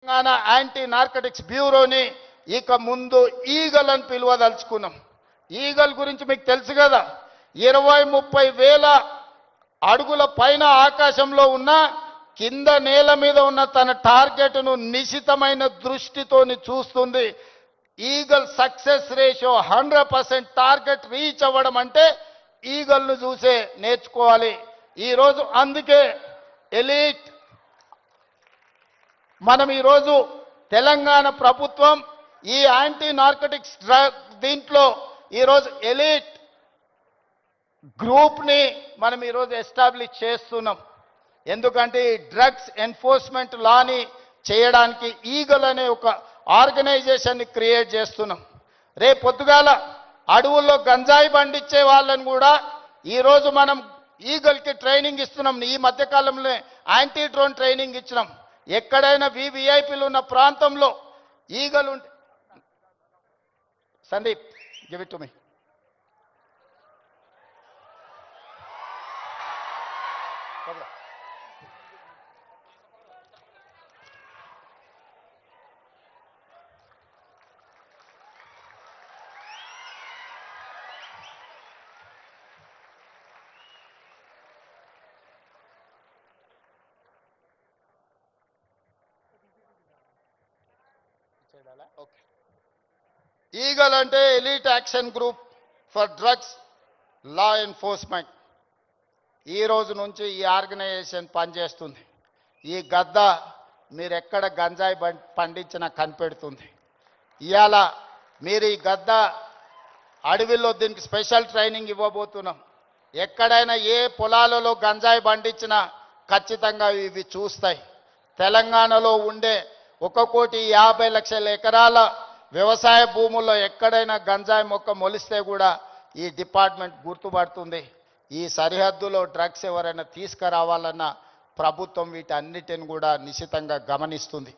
Telangana anti narcotics బ్యూరోని ఇక ముందు eagle అని పిలువదలుచుకున్నాం. ఈగల్ గురించి మీకు తెలుసు కదా, 20-30 వేల అడుగుల పైన ఆకాశంలో ఉన్న కింద నేల మీద ఉన్న తన టార్గెట్ను నిశితమైన దృష్టితోని చూస్తుంది. Eagle success ratio 100%. Target reach అవ్వడం అంటే ఈగల్ను చూసే నేర్చుకోవాలి. ఈరోజు అందుకే ఎలీట్ మనం ఈరోజు తెలంగాణ ప్రభుత్వం ఈ యాంటీ నార్కటిక్స్ దీంట్లో ఈరోజు ఎలీట్ గ్రూప్ని మనం ఈరోజు ఎస్టాబ్లిష్ చేస్తున్నాం. ఎందుకంటే ఈ డ్రగ్స్ ఎన్ఫోర్స్మెంట్ లాని చేయడానికి ఈగల్ అనే ఒక ఆర్గనైజేషన్ని క్రియేట్ చేస్తున్నాం. రేపు పొద్దుగాల అడవుల్లో గంజాయి పండించే వాళ్ళని కూడా ఈరోజు మనం ఈగల్కి ట్రైనింగ్ ఇస్తున్నాం. ఈ మధ్యకాలంలో యాంటీ డ్రోన్ ట్రైనింగ్ ఇచ్చినాం. ఎక్కడైనా వివిఐపీలు ఉన్న ప్రాంతంలో ఈగలు ఉంటే Sandeep give it to me. Okay. EAGLE అంటే elite action group for drugs law enforcement. ఈ రోజు నుంచి ఈ ఆర్గనైజేషన్ పనిచేస్తుంది. ఈ గద్ద మీరు ఎక్కడ గంజాయి పండించినా కనిపెడుతుంది. ఇవాళ మీరు ఈ గద్ద అడవిలో దీనికి స్పెషల్ ట్రైనింగ్ ఇవ్వబోతున్నాం. ఎక్కడైనా ఏ పొలాలలో గంజాయి పండించినా ఖచ్చితంగా ఇవి చూస్తాయి. తెలంగాణలో ఉండే 1,50,00,000 ఎకరాల వ్యవసాయ భూముల్లో ఎక్కడైనా గంజాయి మొక్క మొలిస్తే కూడా ఈ డిపార్ట్మెంట్ గుర్తుపడుతుంది. ఈ సరిహద్దులో డ్రగ్స్ ఎవరైనా తీసుకురావాలన్న ప్రభుత్వం వీటన్నిటిని కూడా నిశితంగా గమనిస్తుంది.